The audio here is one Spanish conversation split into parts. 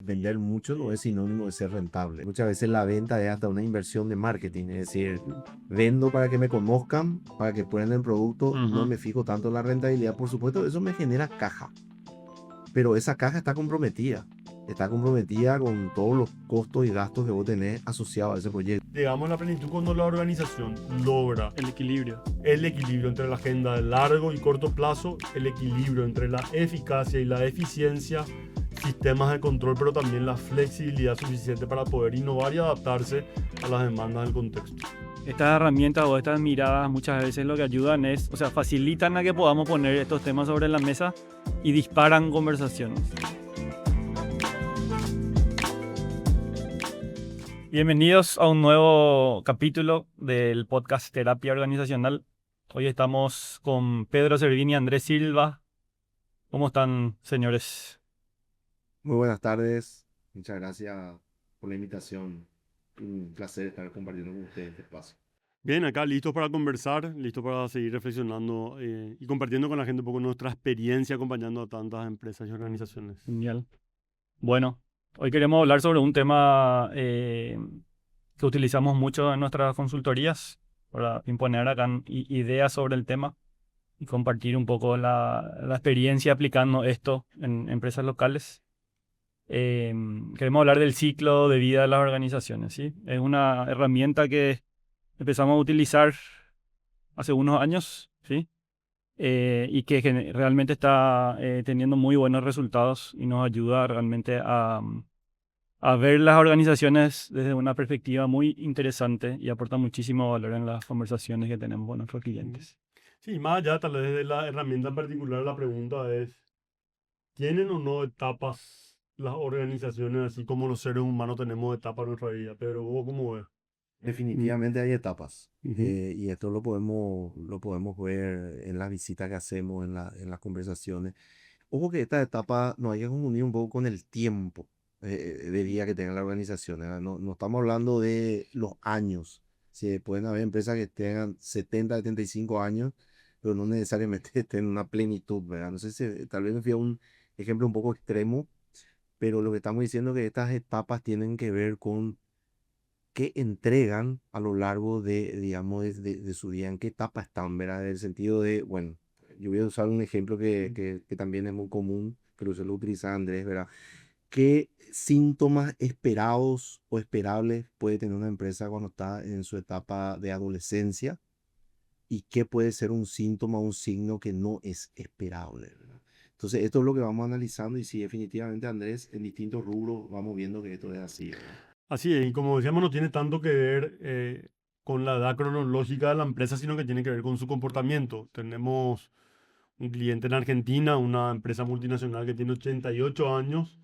vender mucho no es sinónimo de ser rentable. Muchas veces la venta es hasta una inversión de marketing, es decir, vendo para que me conozcan, para que prueben el producto, no me fijo tanto en la rentabilidad. Por supuesto, eso me genera caja, pero esa caja está comprometida con todos los costos y gastos que vos tenés asociados a ese proyecto. Llegamos a la plenitud cuando la organización logra El equilibrio. el equilibrio entre la agenda de largo y corto plazo, el equilibrio entre la eficacia y la eficiencia, sistemas de control, pero también la flexibilidad suficiente para poder innovar y adaptarse a las demandas del contexto. Estas herramientas o estas miradas muchas veces lo que ayudan es, o sea, facilitan a que podamos poner estos temas sobre la mesa y disparan conversaciones. Bienvenidos a un nuevo capítulo del podcast Terapia Organizacional. Hoy estamos con Pedro Servini y Andrés Silva. ¿Cómo están, señores? Muy buenas tardes, muchas gracias por la invitación. Un placer estar compartiendo con ustedes este espacio. Bien, acá listos para conversar, listos para seguir reflexionando y compartiendo con la gente un poco nuestra experiencia acompañando a tantas empresas y organizaciones. Genial. Bueno, hoy queremos hablar sobre un tema que utilizamos mucho en nuestras consultorías para imponer acá ideas sobre el tema y compartir un poco la experiencia aplicando esto en empresas locales. Queremos hablar del ciclo de vida de las organizaciones, ¿sí? Es una herramienta que empezamos a utilizar hace unos años, ¿sí? Y que realmente está teniendo muy buenos resultados y nos ayuda realmente a ver las organizaciones desde una perspectiva muy interesante y aporta muchísimo valor en las conversaciones que tenemos con nuestros clientes. Sí, más allá tal vez de la herramienta en particular, la pregunta es, ¿tienen o no etapas las organizaciones así como los seres humanos tenemos etapas en nuestra vida? Pero vos, ¿cómo ves? Definitivamente hay etapas, Ujú. y esto lo podemos ver en las visitas que hacemos, en las conversaciones. Ojo que esta etapa no hay que confundir un poco con el tiempo de vida que tenga la organización, ¿verdad? No, no estamos hablando de los años. Sí, pueden haber empresas que tengan 70, 75 años, pero no necesariamente estén en una plenitud, ¿verdad? No sé si tal vez me fui a un ejemplo un poco extremo, pero lo que estamos diciendo es que estas etapas tienen que ver con qué entregan a lo largo de, digamos, de su día, en qué etapa están, ¿verdad? En el sentido de, bueno, yo voy a usar un ejemplo que también es muy común, pero se lo utiliza Andrés, ¿verdad? ¿Qué síntomas esperados o esperables puede tener una empresa cuando está en su etapa de adolescencia? ¿Y qué puede ser un síntoma, un signo que no es esperable, ¿verdad? Entonces, esto es lo que vamos analizando y sí, definitivamente, Andrés, en distintos rubros vamos viendo que esto es así, ¿verdad? Así es, y como decíamos, no tiene tanto que ver con la edad cronológica de la empresa, sino que tiene que ver con su comportamiento. Tenemos un cliente en Argentina, una empresa multinacional que tiene 88 años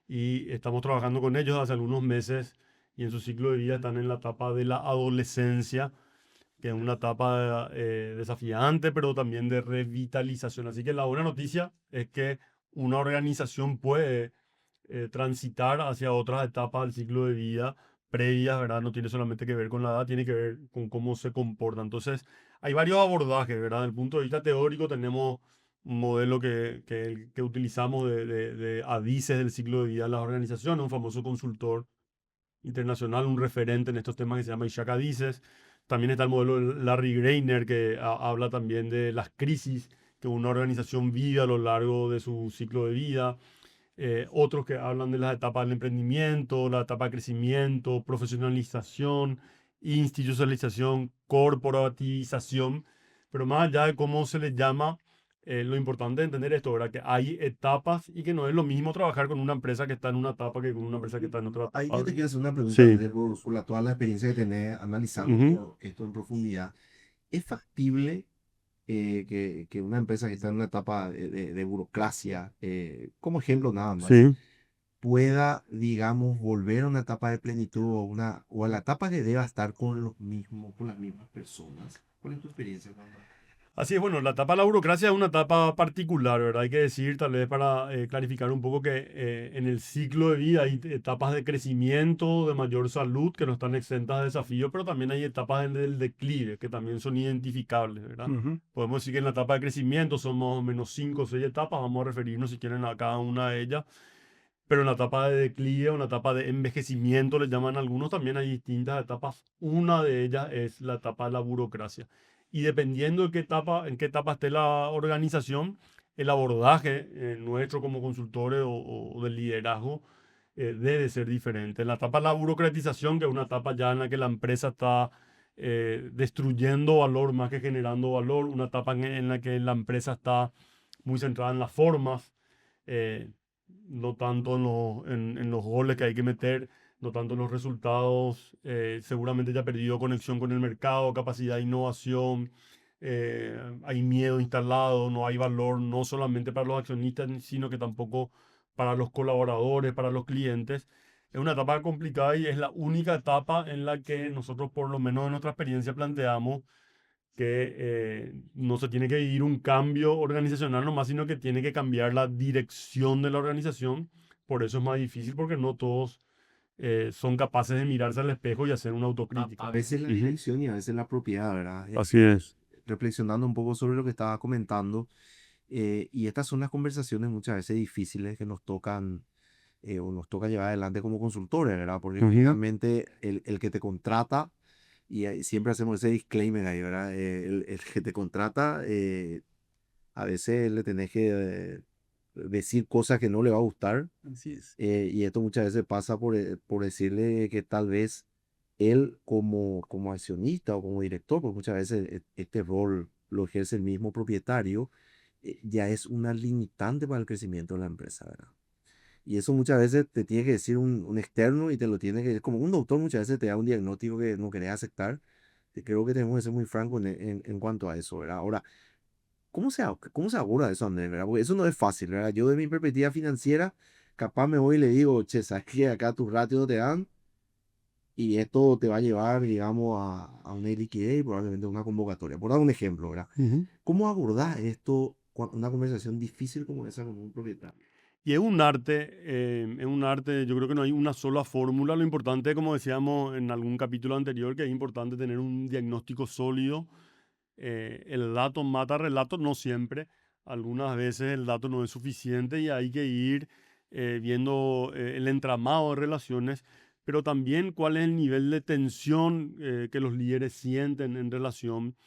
y estamos trabajando con ellos hace algunos meses y en su ciclo de vida están en la etapa de la adolescencia, que es una etapa desafiante, pero también de revitalización. Así que la buena noticia es que una organización puede transitar hacia otras etapas del ciclo de vida previas, ¿verdad? No tiene solamente que ver con la edad, tiene que ver con cómo se comporta. Entonces, hay varios abordajes, ¿verdad? Desde el punto de vista teórico tenemos un modelo que utilizamos de ADICES del ciclo de vida de las organizaciones, un famoso consultor internacional, un referente en estos temas que se llama Ishak ADICES. También está el modelo de Larry Greiner, que habla también de las crisis que una organización vive a lo largo de su ciclo de vida. Otros que hablan de las etapas del emprendimiento, la etapa de crecimiento, profesionalización, institucionalización, corporativización, pero más allá de cómo se les llama, lo importante es entender esto, ¿verdad? Que hay etapas y que no es lo mismo trabajar con una empresa que está en una etapa que con una empresa que está en otra Ahí etapa. yo te quiero hacer una pregunta, Sí. Andrés, por toda la experiencia que tenés Ujú. analizando esto en profundidad. ¿Es factible que una empresa que está en una etapa de burocracia, como ejemplo nada más, Sí. pueda, digamos, volver a una etapa de plenitud o a la etapa que deba estar con los mismos, con las mismas personas? ¿Cuál es tu experiencia, Juan? Así es, bueno, la etapa de la burocracia es una etapa particular, ¿verdad? Hay que decir, tal vez para clarificar un poco, que en el ciclo de vida hay etapas de crecimiento, de mayor salud, que no están exentas de desafíos, pero también hay etapas del declive, que también son identificables, ¿verdad? Ujú. Podemos decir que en la etapa de crecimiento son más o menos 5 o 6 etapas, vamos a referirnos si quieren a cada una de ellas. pero en la etapa de declive, una etapa de envejecimiento, le llaman algunos, también hay distintas etapas. Una de ellas es la etapa de la burocracia. Y dependiendo de qué etapa, en qué etapa esté la organización, el abordaje nuestro como consultores o del liderazgo debe ser diferente. En la etapa de la burocratización, que es una etapa ya en la que la empresa está destruyendo valor más que generando valor, una etapa en la que la empresa está muy centrada en las formas, eh, no tanto en los goles que hay que meter, no tanto en los resultados, seguramente ya ha perdido conexión con el mercado, capacidad de innovación, hay miedo instalado, no hay valor no solamente para los accionistas, sino que tampoco para los colaboradores, para los clientes. Es una etapa complicada y es la única etapa en la que nosotros, por lo menos en nuestra experiencia, planteamos que no se tiene que vivir un cambio organizacional nomás, sino que tiene que cambiar la dirección de la organización. Por eso es más difícil, porque no todos son capaces de mirarse al espejo y hacer una A autocrítica. veces la Ujú. dirección y a veces la propiedad, ¿verdad? Así es. Reflexionando un poco sobre lo que estaba comentando, y estas son las conversaciones muchas veces difíciles que nos tocan o nos toca llevar adelante como consultores, ¿verdad? Porque Ujú. finalmente el que te contrata, y siempre hacemos ese disclaimer ahí, ¿verdad? El que te contrata, a veces le tenés que decir cosas que no le va a gustar, Así es. y esto muchas veces pasa por decirle que tal vez él como accionista o como director, porque muchas veces este rol lo ejerce el mismo propietario, ya es una limitante para el crecimiento de la empresa, ¿verdad? Y eso muchas veces te tiene que decir un externo y te lo tiene que, como un doctor muchas veces te da un diagnóstico que no querés aceptar. Creo que tenemos que ser muy francos en cuanto a eso, ¿verdad? Ahora, cómo se aborda eso, Andrés, ¿verdad? Porque eso no es fácil, ¿verdad? Yo de mi perspectiva financiera, capaz me voy y le digo, che, ¿sabes qué? Acá tus ratios no te dan y esto te va a llevar, digamos, a una liquidez y probablemente a una convocatoria. Por dar un ejemplo, ¿verdad? Ujú. ¿Cómo abordar esto, una conversación difícil como esa con un propietario? Y es un arte, yo creo que no hay una sola fórmula. Lo importante, como decíamos en algún capítulo anterior, que es importante tener un diagnóstico sólido. El dato mata relato, no siempre. Algunas veces el dato no es suficiente y hay que ir viendo el entramado de relaciones, pero también cuál es el nivel de tensión que los líderes sienten en relación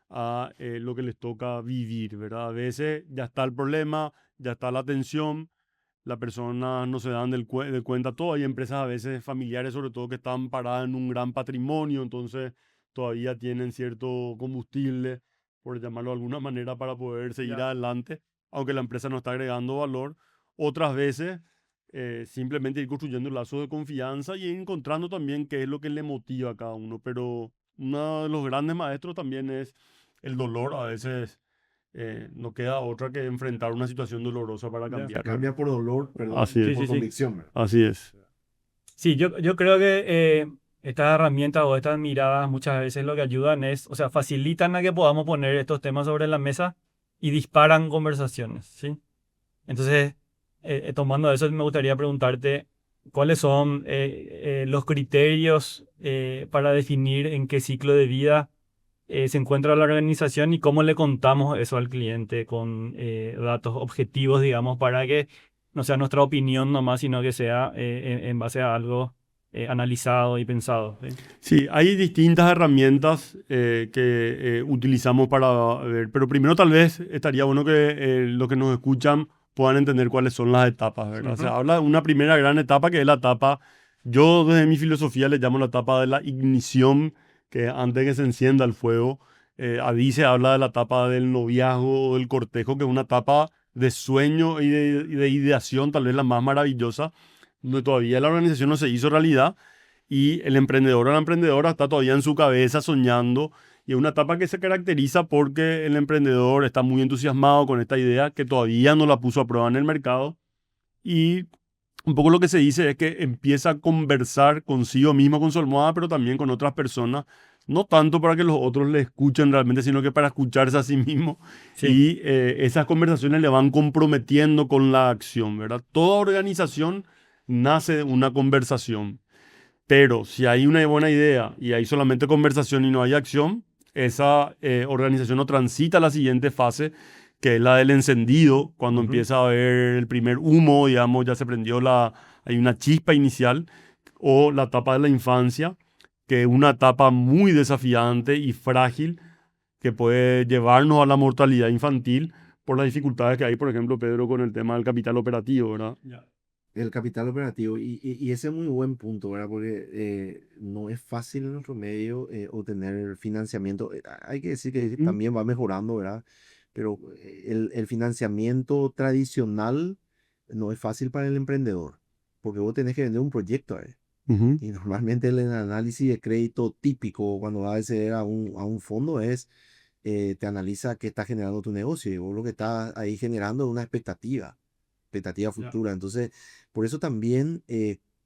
a lo que les toca vivir, ¿verdad? A veces ya está el problema, ya está la tensión, las personas no se dan de cuenta todo. Hay empresas a veces familiares, sobre todo, que están paradas en un gran patrimonio, entonces todavía tienen cierto combustible, por llamarlo de alguna manera, para poder seguir Ya. adelante, aunque la empresa no está agregando valor. Otras veces, simplemente ir construyendo lazos de confianza y ir encontrando también qué es lo que le motiva a cada uno. Pero uno de los grandes maestros también es el dolor. A veces no queda otra que enfrentar una situación dolorosa para Ya. cambiar. Cambia por dolor, perdón, Así Sí, es. por sí, sí. convicción, ¿verdad? Así es. Sí, yo creo que estas herramientas o estas miradas muchas veces lo que ayudan es, o sea, facilitan a que podamos poner estos temas sobre la mesa y disparan conversaciones, ¿sí? Entonces, tomando eso, me gustaría preguntarte cuáles son los criterios para definir en qué ciclo de vida se encuentra la organización y cómo le contamos eso al cliente con datos objetivos, digamos, para que no sea nuestra opinión nomás, sino que sea en base a algo analizado y pensado, ¿sí? Sí, hay distintas herramientas que utilizamos para ver, pero primero tal vez estaría bueno que los que nos escuchan puedan entender cuáles son las etapas, ¿verdad? Se Ujú. habla de una primera gran etapa que es la etapa, yo desde mi filosofía le llamo la etapa de la ignición, que es antes que se encienda el fuego. Ahí se habla de la etapa del noviazgo o del cortejo, que es una etapa de sueño y de ideación, tal vez la más maravillosa, donde todavía la organización no se hizo realidad y el emprendedor o la emprendedora está todavía en su cabeza soñando, y es una etapa que se caracteriza porque el emprendedor está muy entusiasmado con esta idea que todavía no la puso a prueba en el mercado, y un poco lo que se dice es que empieza a conversar consigo mismo, con su almohada, pero también con otras personas, no tanto para que los otros le escuchen realmente, sino que para escucharse a sí mismo, Sí, y esas conversaciones le van comprometiendo con la acción, ¿verdad? Toda organización nace de una conversación. Pero si hay una buena idea y hay solamente conversación y no hay acción, esa organización no transita a la siguiente fase, que es la del encendido, cuando Ujú. empieza a ver el primer humo, digamos, ya se prendió hay una chispa inicial, o la etapa de la infancia, que es una etapa muy desafiante y frágil que puede llevarnos a la mortalidad infantil por las dificultades que hay, por ejemplo, Pedro, con el tema del capital operativo, ¿verdad? Ya. El capital operativo, y ese es muy buen punto, ¿verdad? Porque no es fácil en nuestro medio obtener financiamiento. Hay que decir que Mm. también va mejorando, ¿verdad? Pero el financiamiento tradicional no es fácil para el emprendedor, porque vos tenés que vender un proyecto, ¿eh? Ujú. Y normalmente el análisis de crédito típico cuando va a acceder a un fondo es, te analiza qué está generando tu negocio y vos lo que estás ahí generando es una expectativa Ya. futura. Entonces, por eso también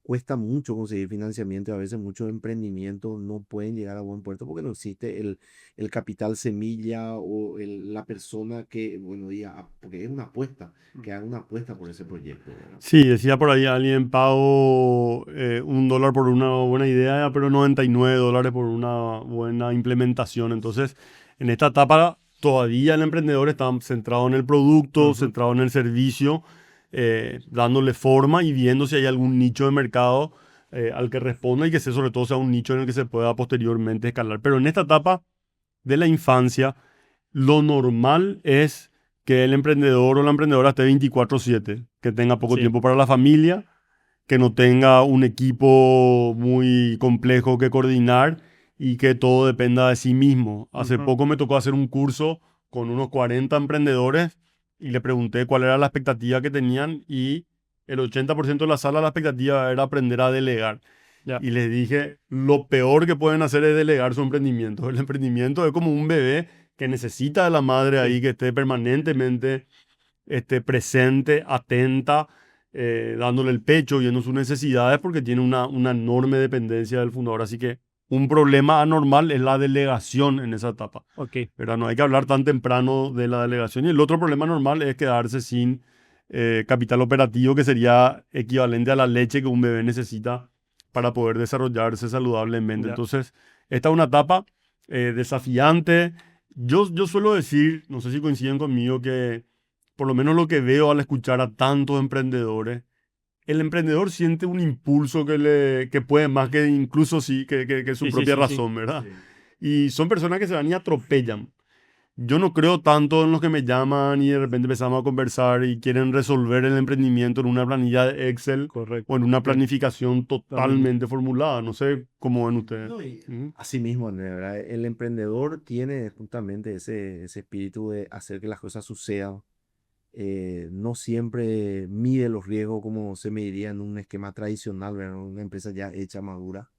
cuesta mucho conseguir financiamiento y a veces muchos emprendimientos no pueden llegar a buen puerto porque no existe el capital semilla o la persona que, bueno, diga, porque es una apuesta, que haga una apuesta por ese proyecto, ¿verdad? Sí, decía por ahí alguien, pago $1 por una buena idea, pero $99 por una buena implementación. Entonces, en esta etapa todavía el emprendedor está centrado en el producto, Ujú. centrado en el servicio, dándole forma y viendo si hay algún nicho de mercado al que responda y que ese sobre todo sea un nicho en el que se pueda posteriormente escalar. Pero en esta etapa de la infancia, lo normal es que el emprendedor o la emprendedora esté 24/7, que tenga poco Sí. tiempo para la familia, que no tenga un equipo muy complejo que coordinar y que todo dependa de sí mismo. Hace Ujú. poco me tocó hacer un curso con unos 40 emprendedores y le pregunté cuál era la expectativa que tenían y el 80% de la sala la expectativa era aprender a delegar. Ya. Y les dije, lo peor que pueden hacer es delegar su emprendimiento. El emprendimiento es como un bebé que necesita de la madre Sí. ahí que esté permanentemente presente, atenta, dándole el pecho, viendo sus necesidades, porque tiene una enorme dependencia del fundador. Así que un problema anormal es la delegación en esa etapa. Ok. ¿Verdad? No hay que hablar tan temprano de la delegación. Y el otro problema normal es quedarse sin capital operativo, que sería equivalente a la leche que un bebé necesita para poder desarrollarse saludablemente. Ya. Entonces, esta es una etapa desafiante. Yo suelo decir, no sé si coinciden conmigo, que por lo menos lo que veo al escuchar a tantos emprendedores, el emprendedor siente un impulso que puede más que incluso sí, que su Sí, sí, propia sí, sí. razón, ¿verdad? Sí. Y son personas que se van y atropellan. Yo no creo tanto en los que me llaman y de repente empezamos a conversar y quieren resolver el emprendimiento en una planilla de Excel o Correcto. en una Sí. planificación Lo mismo. totalmente formulada. No sé cómo ven ustedes. No, y Ujú. así mismo, André, ¿verdad? El emprendedor tiene justamente ese espíritu de hacer que las cosas sucedan. No siempre mide los riesgos como se mediría en un esquema tradicional, ¿verdad? Una empresa ya hecha, madura.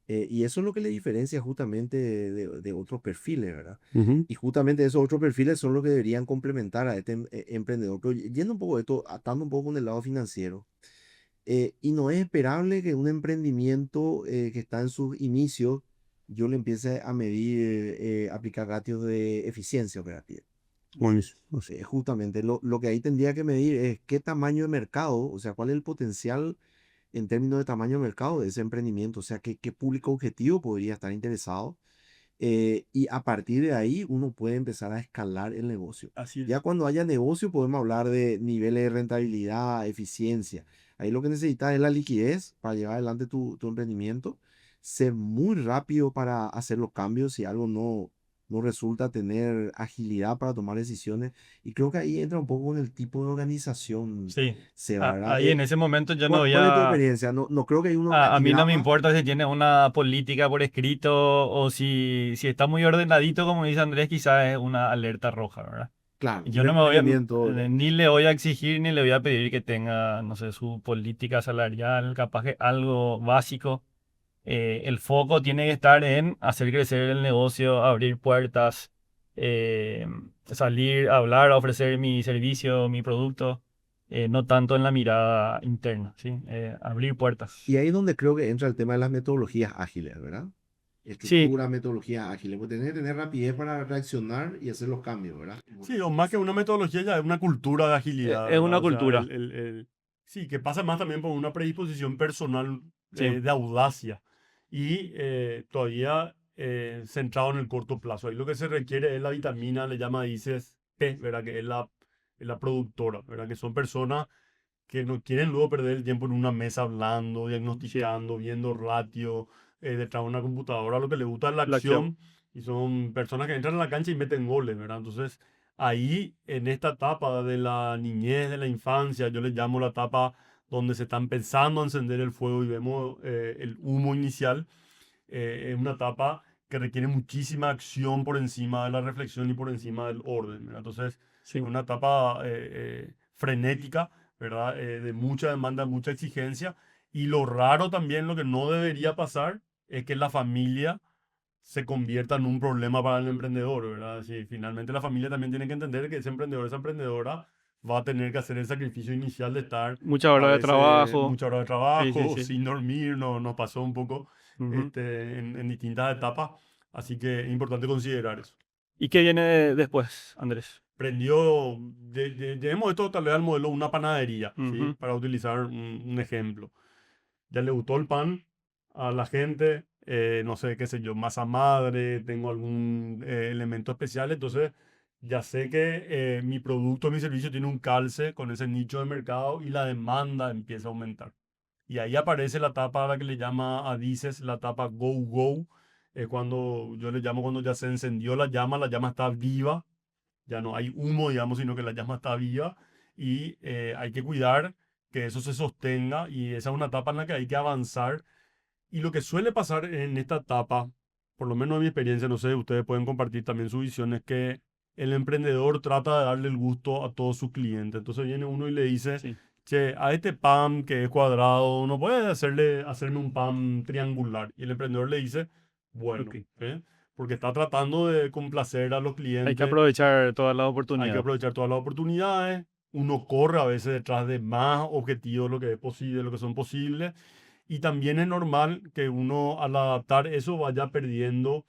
Y eso es lo que le diferencia justamente de otros perfiles, ¿verdad? Ujú. Y justamente esos otros perfiles son los que deberían complementar a este emprendedor. Pero yendo un poco de esto, atando un poco con el lado financiero, y no es esperable que un emprendimiento que está en sus inicios, yo le empiece a medir, aplicar ratios de eficiencia operativa. Buenísimo. Justamente lo que ahí tendría que medir es qué tamaño de mercado, o sea, cuál es el potencial en términos de tamaño de mercado de ese emprendimiento, o sea, qué público objetivo podría estar interesado. Y a partir de ahí uno puede empezar a escalar el negocio. Así Ya es. cuando haya negocio podemos hablar de niveles de rentabilidad, eficiencia. Ahí lo que necesitas es la liquidez para llevar adelante tu emprendimiento. Ser muy rápido para hacer los cambios si algo no resulta tener agilidad para tomar decisiones. Y creo que ahí entra un poco en el tipo de organización, Sí. Seba, ¿verdad? Ahí en ese momento yo no ¿Cuál, voy cuál es tu a... experiencia? No creo que hay un A mí no me organigrama. importa si tiene una política por escrito o si está muy ordenadito, como dice Andrés, quizás es una alerta roja, ¿verdad? Claro, Y un yo no me voy a, emprendimiento. ni le voy a exigir ni le voy a pedir que tenga, no sé, su política salarial, capaz que algo básico. El foco tiene que estar en hacer crecer el negocio, abrir puertas, eh, salir a hablar, a ofrecer mi servicio, mi producto, no tanto en la mirada interna, ¿sí? Abrir puertas. Y ahí es donde creo que entra el tema de las metodologías ágiles, ¿verdad? Sí, Estructura, metodologías ágiles. Pues tenés que tener rapidez para reaccionar y hacer los cambios, ¿verdad? Sí, o más que una metodología ya es una cultura de agilidad, es una ¿verdad? O sea, cultura, sí, que pasa más también por una predisposición personal sí. de audacia y todavía centrado en el corto plazo. Ahí lo que se requiere es la vitamina, le llama, dices, P, ¿verdad? Que es la productora, ¿verdad? Que son personas que no quieren luego perder el tiempo en una mesa hablando, diagnosticando, viendo ratio, detrás de una computadora. Lo que les gusta es la La acción. acción y son personas que entran a la cancha y meten goles, ¿verdad? Entonces, ahí, en esta etapa de la niñez, de la infancia, yo le llamo la etapa donde se está empezando a encender el fuego y vemos el humo inicial, es una etapa que requiere muchísima acción por encima de la reflexión y por encima del orden, ¿verdad? Entonces, Sí. es una etapa frenética, ¿verdad? De mucha demanda, mucha exigencia. Y lo raro también, lo que no debería pasar, es que la familia se convierta en un problema para el emprendedor, ¿verdad? Si finalmente la familia también tiene que entender que ese emprendedor, esa emprendedora, va a tener que hacer el sacrificio inicial de estar Muchas a horas de veces trabajo. muchas horas de Sí, sí, trabajo, sí. sin dormir, no, nos pasó un poco Ujú. en distintas etapas, así que es importante considerar eso. ¿Y qué viene después, Andrés? Prendió, llevemos esto tal vez al modelo de una panadería, ¿sí? Ujú. Para utilizar un ejemplo. Ya le gustó el pan a la gente, no sé, qué sé yo, masa madre, tengo algún elemento especial, entonces ya sé que mi producto, mi servicio tiene un calce con ese nicho de mercado y la demanda empieza a aumentar. Y ahí aparece la etapa a la que le llama a Dices, la etapa Go Go, cuando yo le llamo cuando ya se encendió la llama está viva, ya no hay humo, digamos, sino que la llama está viva y hay que cuidar que eso se sostenga y esa es una etapa en la que hay que avanzar. Y lo que suele pasar en esta etapa, por lo menos en mi experiencia, no sé, ustedes pueden compartir también su visión, es que el emprendedor trata de darle el gusto a todos sus clientes. Entonces viene uno y le dice, Sí. che, a este pan que es cuadrado, no puede hacerme un pan triangular. Y el emprendedor le dice, bueno, Ok. porque está tratando de complacer a los Hay que clientes, aprovechar todas las hay que oportunidades. aprovechar todas las oportunidades. Uno corre a veces detrás de más objetivos de lo que es posible, de lo que son posibles. Y también es normal que uno al adaptar eso vaya perdiendo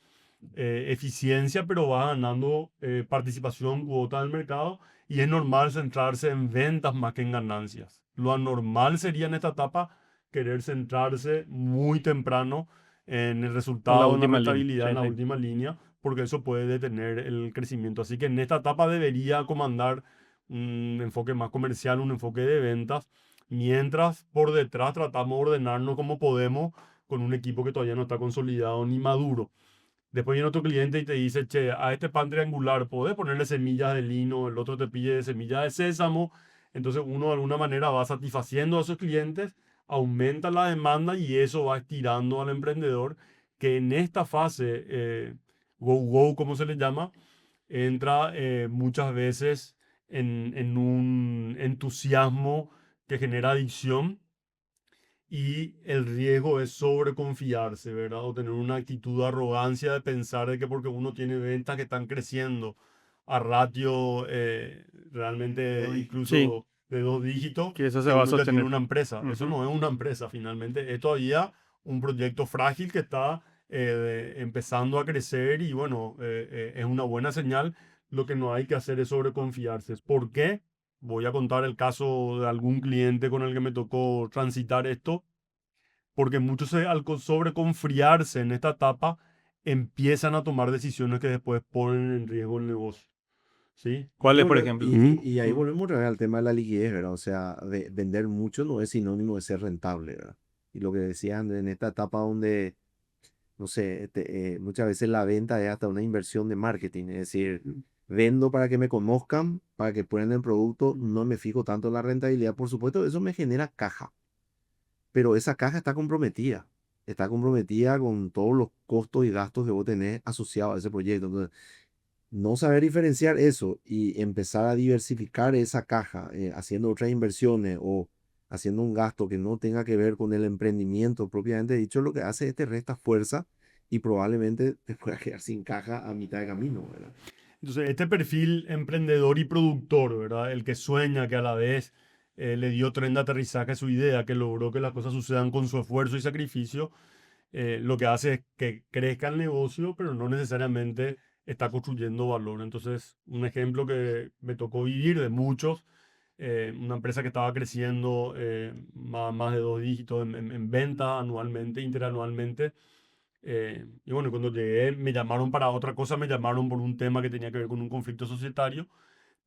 eficiencia, pero va ganando participación, cuota del mercado. Y es normal centrarse en ventas más que en ganancias. Lo anormal sería en esta etapa querer centrarse muy temprano en el En la resultado, en la última línea. rentabilidad, en Sí, la sí. última línea, porque eso puede detener el crecimiento. Así que en esta etapa debería comandar un enfoque más comercial, un enfoque de ventas, mientras por detrás tratamos de ordenarnos como podemos con un equipo que todavía no está consolidado ni maduro. Después viene otro cliente y te dice, che, a este pan triangular podés ponerle semillas de lino, el otro te pide semillas de sésamo. Entonces uno de alguna manera va satisfaciendo a esos clientes, aumenta la demanda y eso va estirando al emprendedor que en esta fase, go go, como se le llama, entra muchas veces en un entusiasmo que genera adicción y el riesgo es sobreconfiarse, ¿verdad? O tener una actitud de arrogancia de pensar de que porque uno tiene ventas que están creciendo a ratio realmente Sí, incluso de 2 dígitos, que eso se que va a uno ya tiene sostener. una empresa. Eso Ujú. no es una empresa, finalmente es todavía un proyecto frágil que está empezando a crecer y bueno, es una buena señal. Lo que no hay que hacer es sobreconfiarse. ¿Por qué? Voy a contar el caso de algún cliente con el que me tocó transitar esto, porque muchos al sobreconfiarse en esta etapa empiezan a tomar decisiones que después ponen en riesgo el negocio. ¿Sí? ¿Cuál es, por ejemplo? Y ahí Mm. volvemos otra vez al tema de la liquidez, ¿verdad? O sea, vender mucho no es sinónimo de ser rentable, ¿verdad? Y lo que decían en esta etapa donde, no sé, muchas veces la venta es hasta una inversión de marketing, es decir, vendo para que me conozcan, para que prueben el producto, no me fijo tanto en la rentabilidad, por supuesto, eso me genera caja, pero esa caja está comprometida con todos los costos y gastos que vos tenés asociados a ese proyecto. Entonces, no saber diferenciar eso y empezar a diversificar esa caja, haciendo otras inversiones o haciendo un gasto que no tenga que ver con el emprendimiento propiamente dicho, lo que hace es te resta fuerza y probablemente te puedas quedar sin caja a mitad de camino, ¿verdad? Entonces, este perfil emprendedor y productor, ¿verdad? El que sueña, que a la vez le dio tren de aterrizaje a su idea, que logró que las cosas sucedan con su esfuerzo y sacrificio, lo que hace es que crezca el negocio, pero no necesariamente está construyendo valor. Entonces, un ejemplo que me tocó vivir de muchos, una empresa que estaba creciendo más de 2 dígitos en venta anualmente, interanualmente. Y bueno, cuando llegué me llamaron para otra cosa, me llamaron por un tema que tenía que ver con un conflicto societario.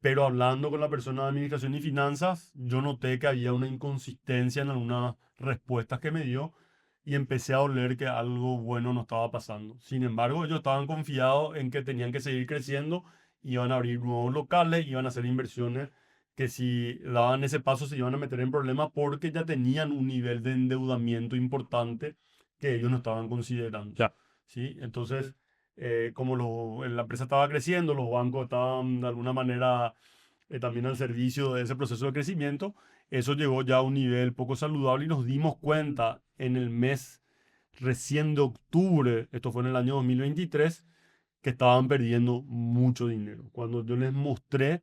pero hablando con la persona de administración y finanzas, yo noté que había una inconsistencia en algunas respuestas que me dio y empecé a oler que algo bueno no estaba pasando. Sin embargo, ellos estaban confiados en que tenían que seguir creciendo, iban a abrir nuevos locales, iban a hacer inversiones que si daban ese paso se iban a meter en problemas porque ya tenían un nivel de endeudamiento importante que ellos no estaban considerando. Ya. ¿Sí? Entonces, como la empresa estaba creciendo, los bancos estaban de alguna manera también al servicio de ese proceso de crecimiento, eso llegó ya a un nivel poco saludable y nos dimos cuenta en el mes recién de octubre, esto fue en el año 2023, que estaban perdiendo mucho dinero. Cuando yo les mostré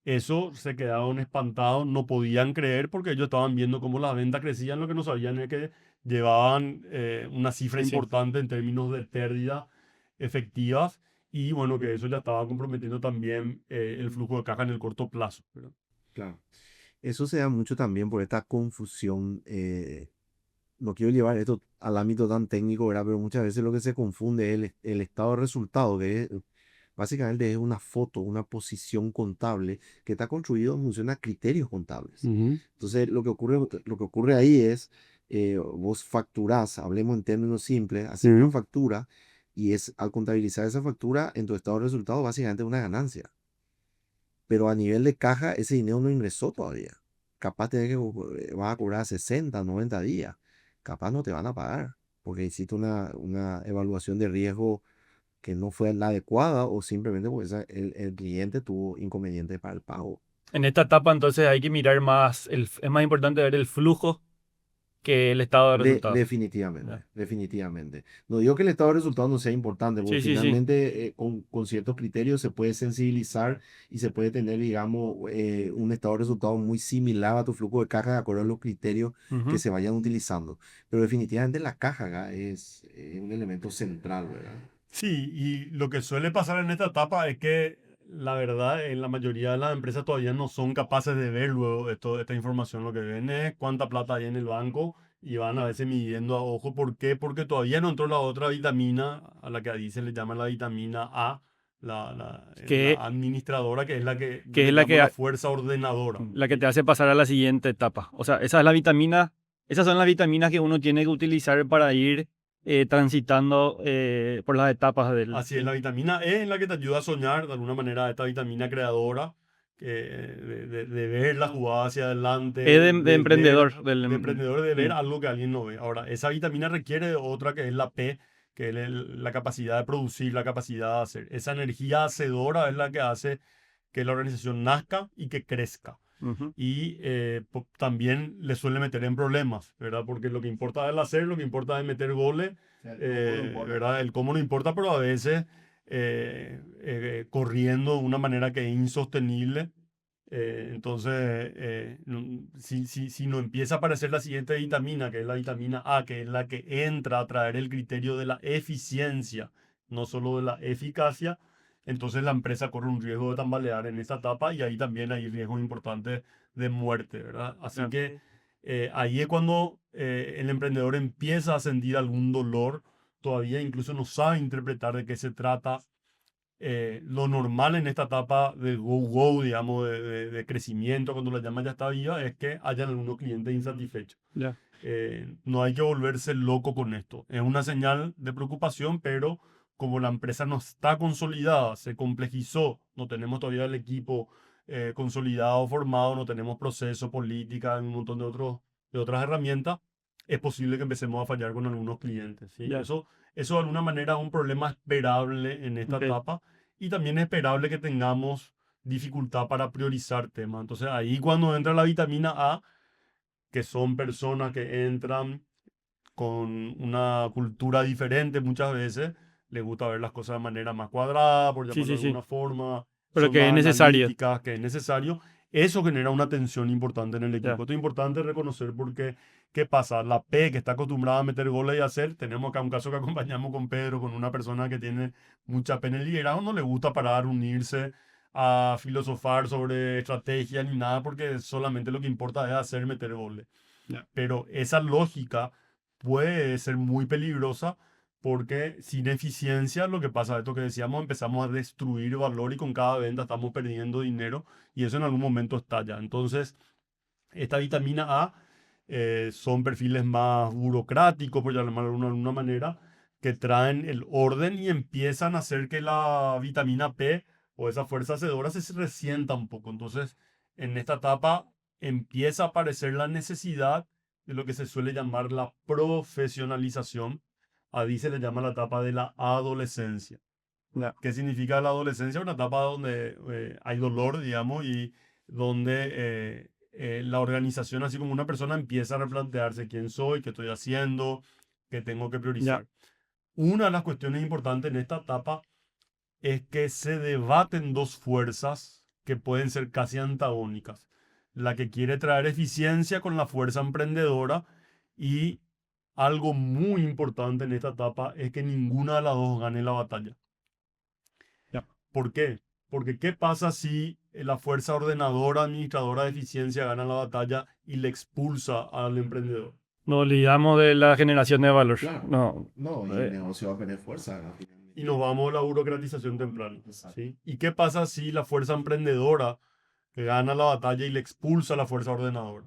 eso, se quedaron espantados, no podían creer porque ellos estaban viendo cómo las ventas crecían, lo que no sabían es que llevaban una cifra Sí, sí. importante en términos de pérdidas efectivas y bueno, que eso ya estaba comprometiendo también el flujo de caja en el corto plazo, ¿verdad? Claro. Eso se da mucho también por esta confusión. No quiero llevar esto al ámbito tan técnico, ¿verdad? Pero muchas veces lo que se confunde es el estado de resultado, que básicamente es una foto, una posición contable que está construido en función a criterios contables. Entonces, lo que ocurre ahí es, vos facturás, hablemos en términos simples, haces una factura y al contabilizar esa factura en tu estado de resultado, básicamente es una ganancia. Pero a nivel de caja, ese dinero no ingresó todavía. Capaz vas a cobrar 60, 90 días. Capaz no te van a pagar porque hiciste una evaluación de riesgo que no fue la adecuada o simplemente porque el cliente tuvo inconveniente para el pago. En esta etapa entonces hay que mirar más, es más importante ver el flujo que el estado de resultados. Definitivamente, Ya. definitivamente. No digo que el estado de resultados no sea importante, porque Sí, sí, sí. finalmente con ciertos criterios se puede sensibilizar y se puede tener, digamos, un estado de resultados muy similar a tu flujo de caja de acuerdo a los criterios que Ujú. se vayan utilizando. Pero definitivamente la caja acá es un elemento central, ¿verdad? Sí, y lo que suele pasar en esta etapa es que la verdad en la mayoría de las empresas todavía no son capaces de ver luego esta información. Lo que ven es cuánta plata hay en el banco y van a veces midiendo a ojo. ¿Por qué? Porque todavía no entró la otra vitamina a la que ahí se le llama la vitamina A, Que, la administradora, que es la que que le es llamo la fuerza ordenadora. la que te hace pasar a la siguiente etapa. O sea, esa es la vitamina, esas son las vitaminas que uno tiene que utilizar para ir transitando por las etapas Así es, la vitamina E es la que te ayuda a soñar, de alguna manera, esta vitamina creadora, de ver la jugada hacia adelante, de de ver, emprendedor. de emprendedor, de ver Mm. algo que alguien no ve. Ahora, esa vitamina requiere de otra que es la P, que es la capacidad de producir, la capacidad de hacer. Esa energía hacedora es la que hace que la organización nazca y que crezca. Ujú. Y también le suele meter en problemas, ¿verdad? Porque lo que importa es el hacer, lo que importa es meter goles, ¿verdad? El cómo no importa, pero a veces corriendo de una manera que es insostenible. Entonces, si no empieza a aparecer la siguiente vitamina, que es la vitamina A, que es la que entra a traer el criterio de la eficiencia, no solo de la eficacia, entonces la empresa corre un riesgo de tambalear en esta etapa y ahí también hay riesgos importantes de muerte, ¿verdad? Así Ya. que ahí es cuando el emprendedor empieza a sentir algún dolor, todavía incluso no sabe interpretar de qué se trata. Lo normal en esta etapa de go-go, digamos, de crecimiento, cuando la llama ya está viva, es que hayan algunos clientes insatisfechos. Ya. No hay que volverse loco con esto. Es una señal de preocupación, pero como la empresa no está consolidada, se complejizó, no tenemos todavía el equipo consolidado, formado, no tenemos proceso, política, un montón de otras herramientas, es posible que empecemos a fallar con algunos clientes, ¿sí? Ya. Eso de alguna manera es un problema esperable en esta Ok. etapa y también es esperable que tengamos dificultad para priorizar temas. Entonces ahí cuando entra la vitamina A, que son personas que entran con una cultura diferente muchas veces, les gusta ver las cosas de manera más cuadrada, por Sí, llamarlo sí, de sí. alguna forma, Pero son que es más necesario. analíticas, que es necesario. Eso genera una tensión importante en el Ya. equipo. Esto es importante reconocer porque, ¿qué pasa? La P, que está acostumbrada a meter goles y hacer, tenemos acá un caso que acompañamos con Pedro, con una persona que tiene mucha pena en el liderazgo, no le gusta parar, unirse a filosofar sobre estrategia ni nada, porque solamente lo que importa es hacer, meter goles. Ya. Pero esa lógica puede ser muy peligrosa porque sin eficiencia lo que pasa, esto que decíamos, empezamos a destruir valor y con cada venta estamos perdiendo dinero y eso en algún momento estalla. Entonces, esta vitamina A son perfiles más burocráticos, por llamarlo de alguna manera, que traen el orden y empiezan a hacer que la vitamina P o esa fuerza hacedora se resienta un poco. Entonces, en esta etapa empieza a aparecer la necesidad de lo que se suele llamar la profesionalización. A se le llama la etapa de la adolescencia. Ya. ¿Qué significa la adolescencia? Una etapa donde hay dolor, digamos, y donde la organización, así como una persona, empieza a replantearse quién soy, qué estoy haciendo, qué tengo que Ya. priorizar. Una de las cuestiones importantes en esta etapa es que se debaten dos fuerzas que pueden ser casi antagónicas. La que quiere traer eficiencia con la fuerza emprendedora y algo muy importante en esta etapa es que ninguna de las dos gane la batalla. Ya. ¿Por qué? Porque ¿qué pasa si la fuerza ordenadora, administradora de eficiencia gana la batalla y le expulsa al emprendedor? Nos olvidamos de la generación de valor. Claro. No. No, y el negocio va a perder fuerza, ¿no? Y nos vamos a la burocratización temprana. Exacto. ¿Sí? ¿Y qué pasa si la fuerza emprendedora gana la batalla y le expulsa a la fuerza ordenadora?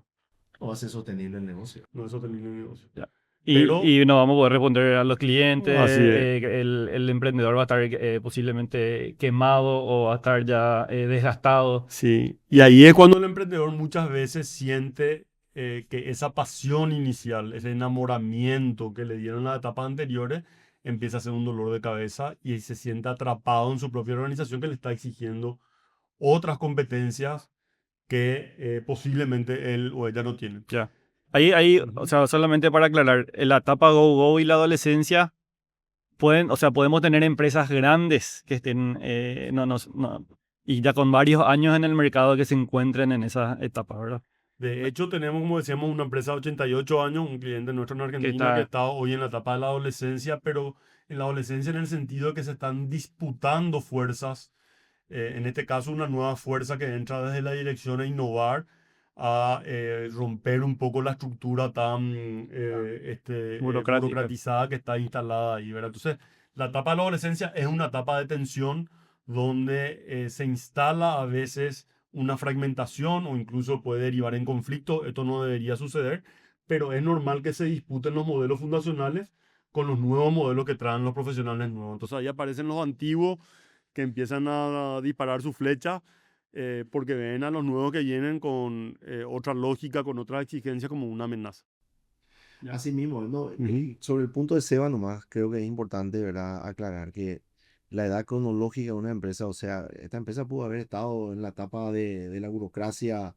No va a ser sostenible el negocio. No es sostenible el negocio. Ya. Pero- Y no vamos a poder responder a los clientes. Así es. El emprendedor va a estar posiblemente quemado o va a estar ya desgastado. Sí, y ahí es cuando el emprendedor muchas veces siente que esa pasión inicial, ese enamoramiento que le dieron en las etapas anteriores, empieza a ser un dolor de cabeza y se siente atrapado en su propia organización que le está exigiendo otras competencias que posiblemente él o ella no tienen. Ya. Ahí, Ujú. o sea, solamente para aclarar, en la etapa Go y la adolescencia pueden, o sea, podemos tener empresas grandes que estén, y ya con varios años en el mercado que se encuentren en esa etapa, ¿verdad? De hecho, tenemos, como decíamos, una empresa de 88 años, un cliente nuestro en Argentina que está hoy en la etapa de la adolescencia, pero en la adolescencia en el sentido de que se están disputando fuerzas. En este caso, una nueva fuerza que entra desde la dirección a innovar, a romper un poco la estructura tan Burocrática. burocratizada que está instalada ahí, ¿verdad? Entonces, la etapa de la adolescencia es una etapa de tensión donde se instala a veces una fragmentación o incluso puede derivar en conflicto. Esto no debería suceder, pero es normal que se disputen los modelos fundacionales con los nuevos modelos que traen los profesionales nuevos. Entonces ahí aparecen los antiguos que empiezan a disparar su flecha porque ven a los nuevos que vienen con otra lógica, con otra exigencia como una amenaza. Ya. Así mismo, ¿no? Ujú. Sobre el punto de Seba nomás, creo que es importante, ¿verdad?, aclarar que la edad cronológica de una empresa, o sea, esta empresa pudo haber estado en la etapa de la burocracia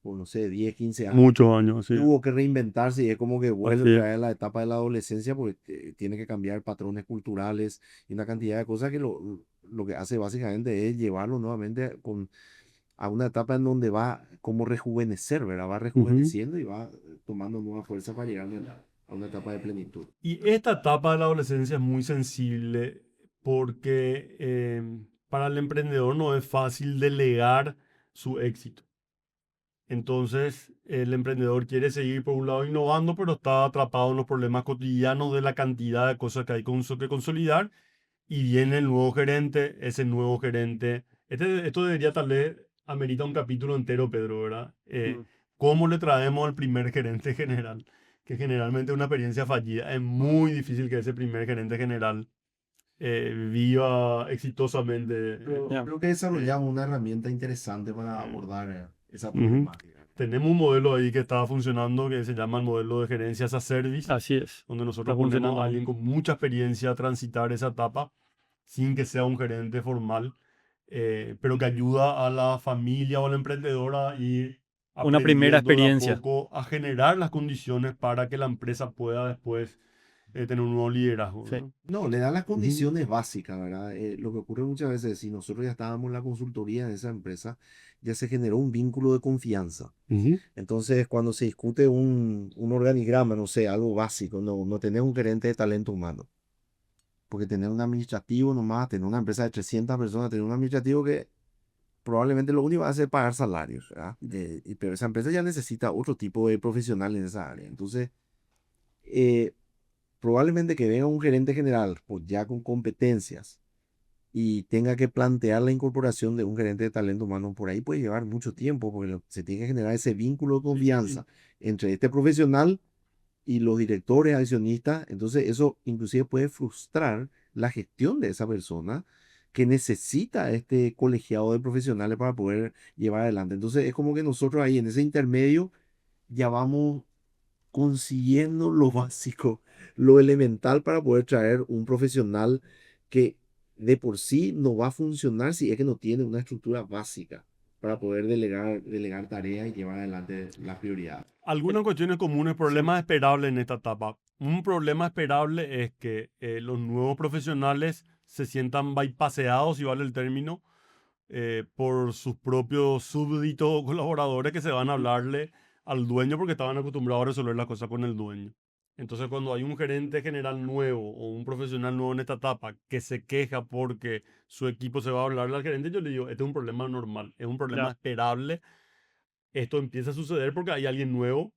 por, no sé, 10, 15 años. Muchos años, sí. Tuvo que reinventarse y es como que vuelve Así es. otra vez a la etapa de la adolescencia porque tiene que cambiar patrones culturales y una cantidad de cosas que lo que hace básicamente es llevarlo nuevamente a una etapa en donde va como rejuvenecer, ¿verdad? Va rejuveneciendo y va tomando nueva fuerza para llegar a una etapa de plenitud. Y esta etapa de la adolescencia es muy sensible porque para el emprendedor no es fácil delegar su éxito. Entonces, el emprendedor quiere seguir por un lado innovando, pero está atrapado en los problemas cotidianos de la cantidad de cosas que hay que consolidar. Y viene el nuevo gerente, ese nuevo gerente. Esto debería tal vez amerita un capítulo entero, Pedro, ¿verdad? ¿Cómo le traemos al primer gerente general? Que generalmente es una experiencia fallida. Es muy difícil que ese primer gerente general viva exitosamente. Ya. Creo que desarrollamos una herramienta interesante para abordar esa Ujú. problemática. Tenemos un modelo ahí que estaba funcionando que se llama el modelo de gerencia as a service, Así es. donde nosotros Está ponemos funcionando. a alguien con mucha experiencia a transitar esa etapa sin que sea un gerente formal, pero que ayuda a la familia o al emprendedor a ir Una primera aprendiendo de a experiencia. poco a generar las condiciones para que la empresa pueda después tener un nuevo liderazgo, Sí. ¿verdad? No, le da las condiciones básicas, ¿verdad? Lo que ocurre muchas veces, si nosotros ya estábamos en la consultoría de esa empresa, ya se generó un vínculo de confianza. Entonces, cuando se discute un organigrama, no sé, algo básico, no tenés un gerente de talento humano. Porque tener un administrativo nomás, tener una empresa de 300 personas, tener un administrativo que probablemente lo único va a hacer pagar salarios, ¿verdad? Pero esa empresa ya necesita otro tipo de profesional en esa área. Entonces, probablemente que venga un gerente general pues ya con competencias y tenga que plantear la incorporación de un gerente de talento humano por ahí puede llevar mucho tiempo porque se tiene que generar ese vínculo de confianza entre este profesional y los directores accionistas. Entonces eso inclusive puede frustrar la gestión de esa persona que necesita este colegiado de profesionales para poder llevar adelante. Entonces es como que nosotros ahí en ese intermedio ya vamos consiguiendo lo básico, lo elemental para poder traer un profesional que de por sí no va a funcionar si es que no tiene una estructura básica para poder delegar tareas y llevar adelante la prioridad. Algunas cuestiones comunes, problemas esperables en esta etapa. Un problema esperable es que los nuevos profesionales se sientan bypaseados, si vale el término, por sus propios súbditos o colaboradores que se van a hablarle al dueño porque estaban acostumbrados a resolver las cosas con el dueño. Entonces, cuando hay un gerente general nuevo o un profesional nuevo en esta etapa que se queja porque su equipo se va a hablarle al gerente, yo le digo, este es un problema normal, es un problema Ya. esperable. Esto empieza a suceder porque hay alguien nuevo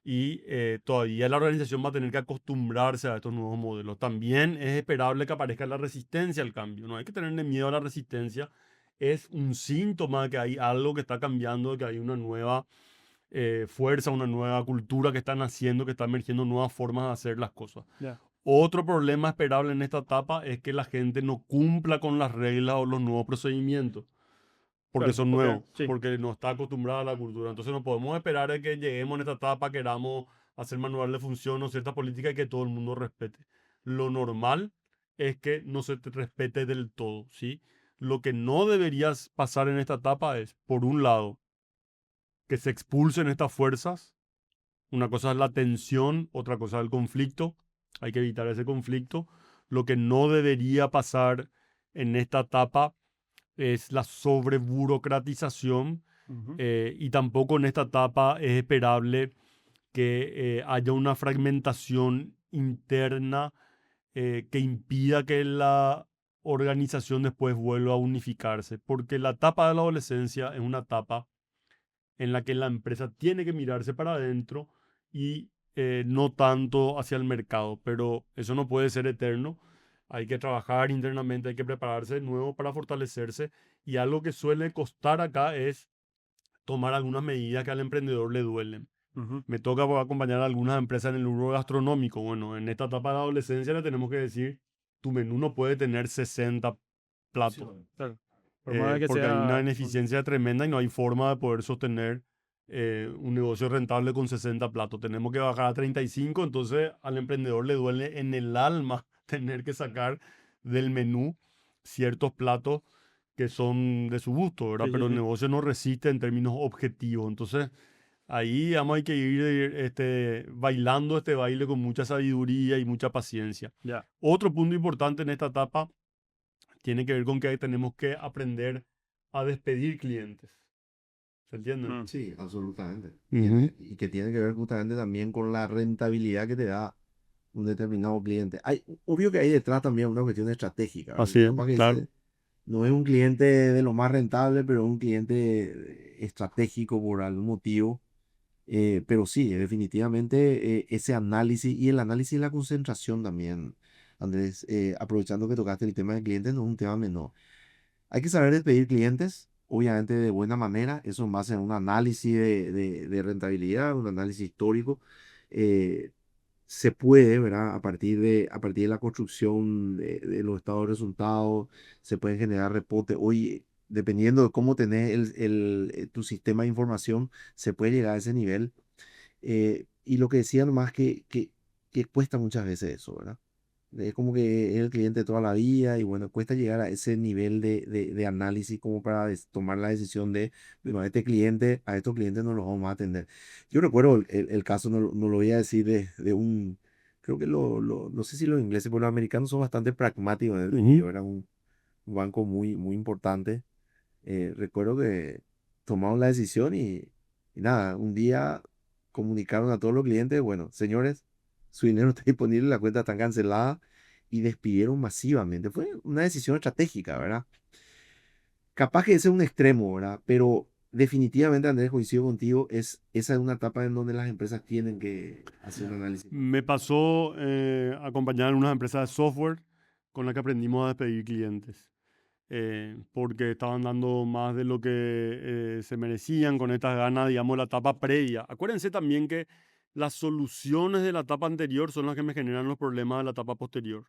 y todavía la organización va a tener que acostumbrarse a estos nuevos modelos. También es esperable que aparezca la resistencia al cambio. No hay que tenerle miedo a la resistencia. Es un síntoma de que hay algo que está cambiando, de que hay una nueva fuerza, una nueva cultura que está naciendo, que está emergiendo nuevas formas de hacer las cosas. Ya. Otro problema esperable en esta etapa es que la gente no cumpla con las reglas o los nuevos procedimientos porque Claro, son porque, nuevos, sí, porque no está acostumbrada a la cultura. Entonces no podemos esperar a que lleguemos en esta etapa, queramos hacer manual de función o cierta política y que todo el mundo respete. Lo normal es que no se te respete del todo, ¿sí? Lo que no deberías pasar en esta etapa es, por un lado, que se expulsen estas fuerzas. Una cosa es la tensión, otra cosa es el conflicto. Hay que evitar ese conflicto. Lo que no debería pasar en esta etapa es la sobreburocratización ujú, y tampoco en esta etapa es esperable que haya una fragmentación interna que impida que la organización después vuelva a unificarse, porque la etapa de la adolescencia es una etapa en la que la empresa tiene que mirarse para adentro y no tanto hacia el mercado, pero eso no puede ser eterno. Hay que trabajar internamente, hay que prepararse de nuevo para fortalecerse y algo que suele costar acá es tomar algunas medidas que al emprendedor le duelen. ujú. Me toca acompañar a algunas empresas en el rubro gastronómico. Bueno, en esta etapa de la adolescencia le tenemos que decir, tu menú no puede tener 60 platos, Claro. Por más de que porque hay una sea, ineficiencia tremenda y no hay forma de poder sostener un negocio rentable con 60 platos. Tenemos que bajar a 35, entonces al emprendedor le duele en el alma tener que sacar del menú ciertos platos que son de su gusto, ¿verdad? sí, sí, Pero el sí. negocio no resiste en términos objetivos. Entonces, ahí vamos, hay que ir bailando este baile con mucha sabiduría y mucha paciencia. Ya. Otro punto importante en esta etapa tiene que ver con que tenemos que aprender a despedir clientes. ¿Se entiende? Mm, Sí, absolutamente. Ujú. Y que tiene que ver justamente también con la rentabilidad que te da un determinado cliente. Obvio que hay detrás también una cuestión estratégica, ¿verdad? Así es, Capaz que claro. no es un cliente de lo más rentable, pero es un cliente estratégico por algún motivo. Pero sí, definitivamente ese análisis y el análisis de la concentración también, Andrés, aprovechando que tocaste el tema de clientes, no es un tema menor. Hay que saber despedir clientes, obviamente de buena manera, eso en base a un análisis de rentabilidad, un análisis histórico. eh, Se puede, ¿verdad? A partir de la construcción de los estados de resultados, se pueden generar reportes. Hoy, dependiendo de cómo tenés tu sistema de información, se puede llegar a ese nivel. Y lo que decía nomás que cuesta muchas veces eso, ¿verdad? Es como que es el cliente toda la vida y bueno, cuesta llegar a ese nivel de análisis como para tomar la decisión de, bueno, a estos clientes no los vamos a atender. Yo recuerdo el caso, no lo voy a decir creo que no sé si los ingleses, pero los americanos son bastante pragmáticos en ese Ujú. sentido, era un banco muy, muy importante. Recuerdo que tomamos la decisión y nada, un día comunicaron a todos los clientes, bueno, señores, su dinero no está disponible, la cuenta está cancelada y despidieron masivamente. Fue una decisión estratégica, ¿verdad? Capaz que ese es un extremo, ¿verdad? Pero definitivamente, Andrés, coincido contigo, esa es una etapa en donde las empresas tienen que hacer un análisis. Me pasó acompañar en unas empresas de software con las que aprendimos a despedir clientes. Porque estaban dando más de lo que se merecían con estas ganas, digamos, la etapa previa. Acuérdense también que las soluciones de la etapa anterior son las que me generan los problemas de la etapa posterior.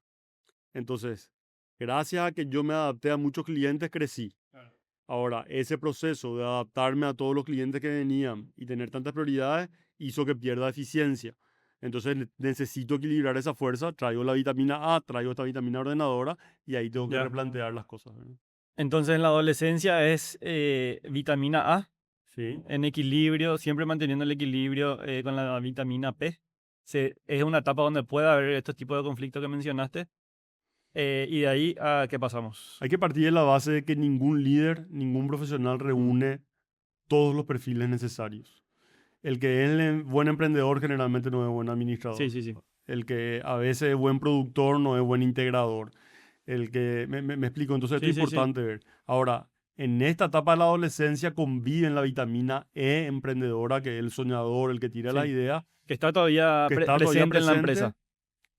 Entonces, gracias a que yo me adapté a muchos clientes, crecí. Ahora, ese proceso de adaptarme a todos los clientes que venían y tener tantas prioridades hizo que pierda eficiencia. Entonces necesito equilibrar esa fuerza, traigo la vitamina A, traigo esta vitamina ordenadora y ahí tengo que Ya. replantear las cosas, ¿verdad? Entonces en la adolescencia es vitamina A Sí. en equilibrio, siempre manteniendo el equilibrio con la vitamina P. Es una etapa donde puede haber estos tipos de conflictos que mencionaste. Y de ahí a qué pasamos. Hay que partir de la base de que ningún líder, ningún profesional reúne todos los perfiles necesarios. El que es buen emprendedor generalmente no es buen administrador. Sí, sí, sí. El que a veces es buen productor no es buen integrador. El que, me explico, entonces esto Sí, es sí, sí. importante ver. Ahora, en esta etapa de la adolescencia conviven la vitamina E emprendedora, que es el soñador, el que tira las Sí. ideas, Que está todavía que está todavía presente en la presente, empresa.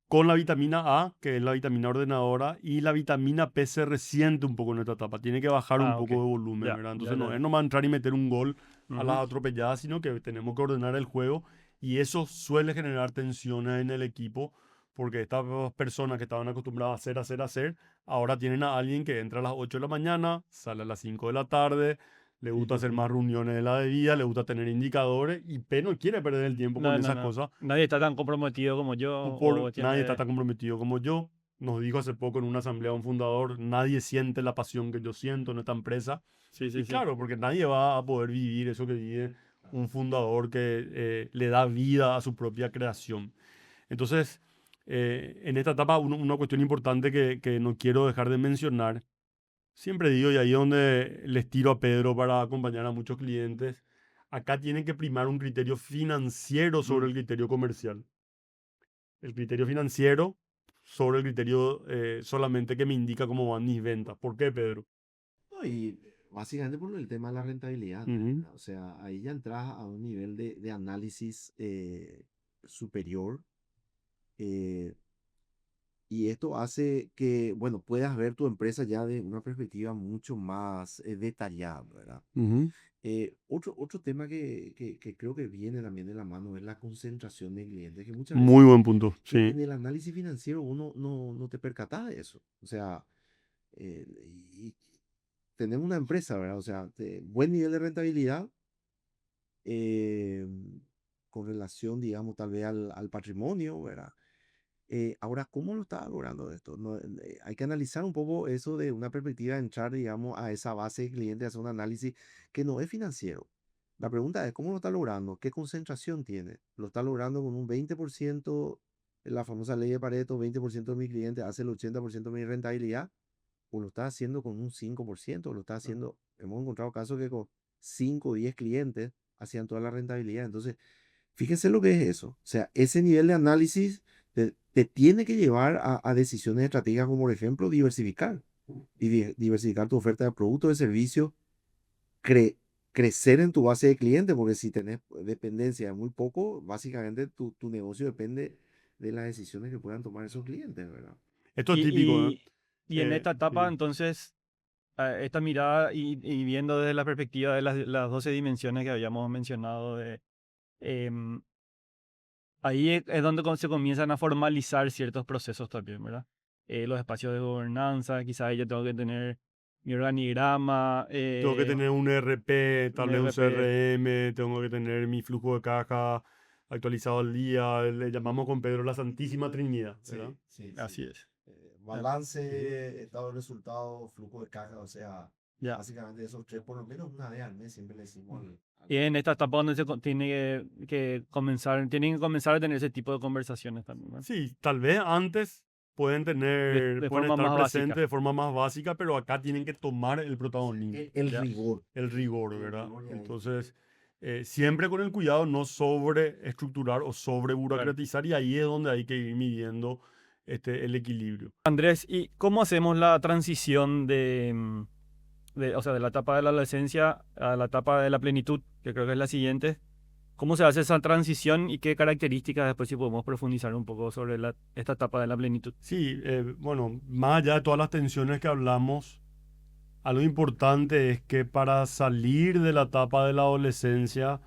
con la vitamina A, que es la vitamina ordenadora, y la vitamina P se resiente un poco en esta etapa. Tiene que bajar un poco Ok. de volumen, Ya, ¿verdad? ya, Entonces ya, no ya. es nomás entrar y meter un gol a las Ujú. atropelladas, sino que tenemos que ordenar el juego y eso suele generar tensiones en el equipo porque estas personas que estaban acostumbradas a hacer, ahora tienen a alguien que entra a las 8 de la mañana, sale a las 5 de la tarde, le gusta hacer más reuniones de la debida, le gusta tener indicadores y P no quiere perder el tiempo con No, no, esas no. cosas. Nadie está tan comprometido como yo. Por, nadie está tan comprometido como yo. Nos dijo hace poco en una asamblea un fundador, nadie siente la pasión que yo siento en esta empresa. Sí, sí, Y sí. claro, porque nadie va a poder vivir eso que vive un fundador que le da vida a su propia creación. Entonces, en esta etapa, una cuestión importante que no quiero dejar de mencionar, siempre digo, y ahí es donde les tiro a Pedro para acompañar a muchos clientes, acá tiene que primar un criterio financiero sobre el criterio comercial. El criterio financiero sobre el criterio solamente que me indica cómo van mis ventas. ¿Por qué, Pedro? No, y básicamente por el tema de la rentabilidad. Ujú. O sea, ahí ya entras a un nivel de análisis superior. eh, y esto hace que, bueno, puedas ver tu empresa ya de una perspectiva mucho más detallada, ¿verdad? Ujú. Otro tema que creo que viene también de la mano es la concentración de clientes, que muchas Muy veces buen punto, sí. en el análisis financiero uno no te percata de eso. O sea, eh, y tenemos una empresa, ¿verdad? O sea, buen nivel de rentabilidad eh, con relación, digamos, tal vez al patrimonio, ¿verdad? Ahora, ¿cómo lo está logrando esto? No, hay que analizar un poco eso de una perspectiva de entrar, digamos, a esa base de clientes, hacer un análisis que no es financiero. La pregunta es, ¿cómo lo está logrando? ¿Qué concentración tiene? ¿Lo está logrando con un 20%, la famosa ley de Pareto, 20% de mi cliente hace el 80% de mi rentabilidad? ¿O lo está haciendo con un 5%? ¿O lo está haciendo, hemos encontrado casos que con 5 o 10 clientes hacían toda la rentabilidad? Entonces, fíjense lo que es eso. O sea, ese nivel de análisis te tiene que llevar a decisiones estratégicas como, por ejemplo, diversificar. Y diversificar tu oferta de productos, de servicios, cre- crecer en tu base de clientes, porque si tenés dependencia de muy poco, básicamente tu negocio depende de las decisiones que puedan tomar esos clientes, ¿verdad? Esto es Y, típico, ¿eh? y en esta etapa, Sí. entonces, esta mirada y viendo desde la perspectiva de las 12 dimensiones que habíamos mencionado, em, ahí es donde se comienzan a formalizar ciertos procesos también, ¿verdad? Los espacios de gobernanza, quizás ahí yo tengo que tener mi organigrama, Tengo que tener un ERP, un tal vez un RP. CRM, tengo que tener mi flujo de caja actualizado al día. Le llamamos con Pedro la Santísima Trinidad, ¿verdad? Sí. Así es. Balance, estado de resultado, flujo de caja, o sea, Ya. básicamente esos tres, por lo menos una vez al mes, siempre le decimos Y en esta etapa donde tiene que comenzar, tienen que comenzar a tener ese tipo de conversaciones también, ¿verdad? Sí, tal vez antes De pueden forma estar más presentes básica. de forma más básica, pero acá tienen que tomar el protagonismo, el Ya. rigor. el rigor, El ¿verdad? rigor y ahí. Entonces, siempre con el cuidado no sobre estructurar o sobre burocratizar y ahí es donde hay que ir midiendo el equilibrio. Andrés, ¿y cómo hacemos la transición o sea, de la etapa de la adolescencia a la etapa de la plenitud, que creo que es la siguiente, ¿cómo se hace esa transición y qué características después si podemos profundizar un poco sobre esta etapa de la plenitud? Sí, bueno, más allá de todas las tensiones que hablamos, algo importante es que para salir de la etapa de la adolescencia